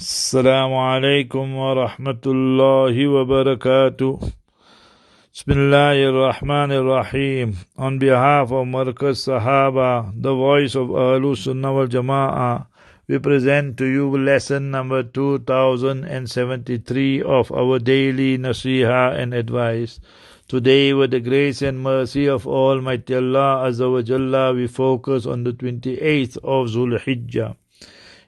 Assalamu alaikum wa rahmatullahi wa barakatuh. Bismillahir Rahmanir Rahim. On behalf of Markaz Sahaba, the voice of Ahlus Sunnah wal Jama'ah, we present to you lesson number 2073 of our daily Naseehah and advice. Today, with the grace and mercy of Almighty Allah Azza wa Jalla, we focus on the 28th of HIJJAH.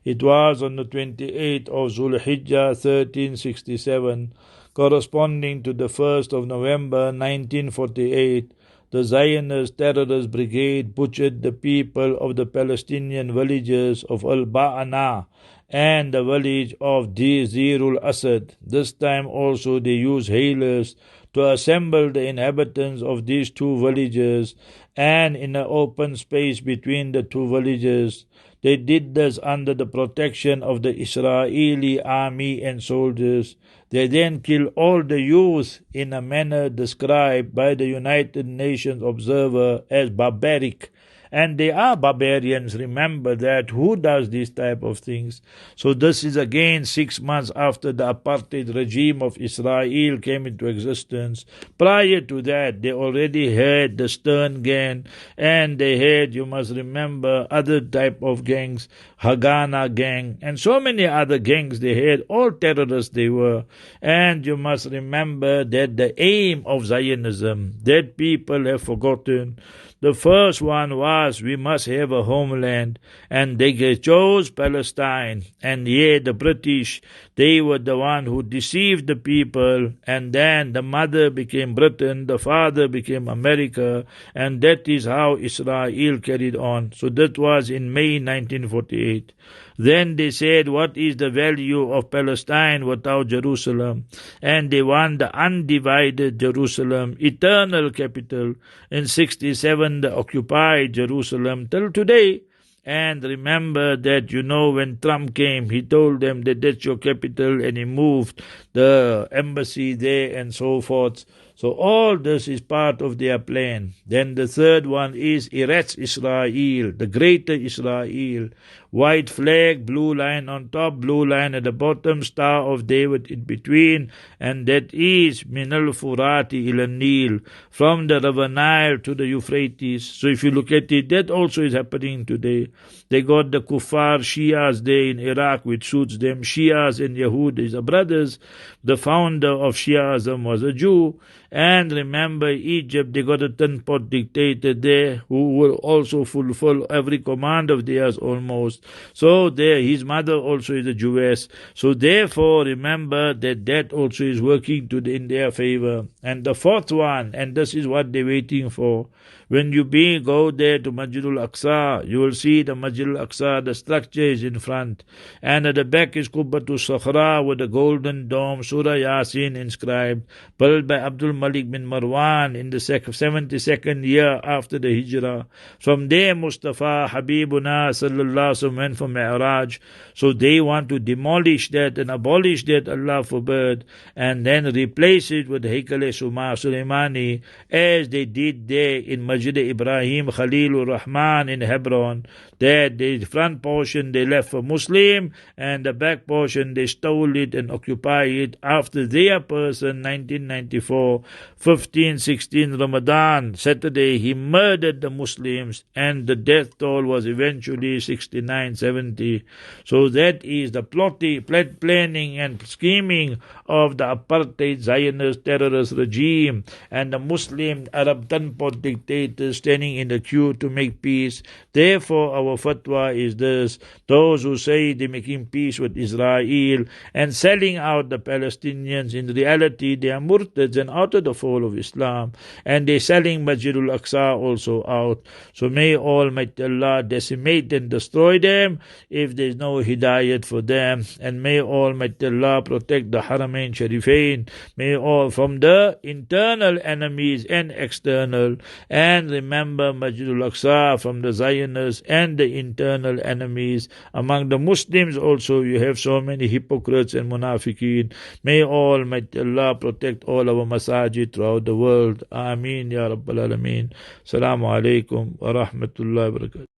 It was on the 28th of HIJJAH 1367, corresponding to the 1st of November 1948, the Zionist terrorist brigade butchered the people of the Palestinian villages of Al-Ba'ana and the village of Zir al-Asad. This time also they used hailers to assemble the inhabitants of these two villages, and in an open space between the two villages. They did this under the protection of the Israeli army and soldiers. They then killed all the youth in a manner described by the United Nations observer as barbaric. And they are barbarians, remember that. Who does these type of things? So this is again 6 months after the apartheid regime of Israel came into existence. Prior to that, they already had the Stern gang, and they had, you must remember, other type of gangs, Haganah gang, and so many other gangs they had, all terrorists they were. And you must remember that the aim of Zionism, that people have forgotten. The first one was, we must have a homeland, and they chose Palestine. And the British, they were the one who deceived the people, and then the mother became Britain, the father became America, and that is how Israel carried on. So that was in May 1948. Then they said, what is the value of Palestine without Jerusalem? And they want the undivided Jerusalem, eternal capital. In 67, they occupied Jerusalem till today. And remember that, when Trump came, he told them that that's your capital, and he moved the embassy there and so forth. So all this is part of their plan. Then the third one is Eretz Israel, the greater Israel. White flag, blue line on top, blue line at the bottom, Star of David in between, and that is Minal Furati ila Nil, from the River Nile to the Euphrates. So if you look at it, that also is happening today. They got the Kuffar Shias there in Iraq, which suits them. Shias and Yahudis are brothers. The founder of Shiaism was a Jew. And remember, Egypt, they got a tin-pot dictator there who will also fulfill every command of theirs almost. So there, his mother also is a Jewess. So therefore, remember that also is working in their favor. And the fourth one, and this is what they're waiting for. When you go there to Masjid al-Aqsa, you will see the Masjid al-Aqsa, the structure is in front. And at the back is Qubbatul Sakhra with a golden dome, Surah Yasin inscribed, built by Abdul Malik bin Marwan in the 72nd year after the Hijrah. From there, Mustafa Habibuna sallallahu alaihi wasallam went for Mi'raj. So they want to demolish that and abolish that, Allah forbid, and then replace it with Haykal-e-Suma Sulaimani, as they did there in Masjid Ibrahim Khalilur Rahman in Hebron. That the front portion they left for Muslim, and the back portion they stole it and occupied it after their person, 1994, 15-16 Ramadan, Saturday, he murdered the Muslims, and the death toll was eventually 69-70. So that is the planning and scheming of the apartheid Zionist terrorist regime, and the Muslim Arab tin-pot dictators standing in the queue to make peace. Therefore, our fatwa is this: those who say they're making peace with Israel and selling out the Palestinians, in reality they are murtads and out of the fold of Islam, and they're selling Masjid al-Aqsa also out. So may Almighty Allah decimate and destroy them if there's no hidayat for them, and may Almighty Allah protect the Haramain Sharifain, may all from the internal enemies and external. And remember, Masjid al-Aqsa from the Zionists and the internal enemies. Among the Muslims also you have so many hypocrites and munafiqeen. May Almighty Allah protect all our masajid throughout the world. Ameen Ya Rabbal Alameen. Assalamu alaikum wa rahmatullahi wa barakatuh.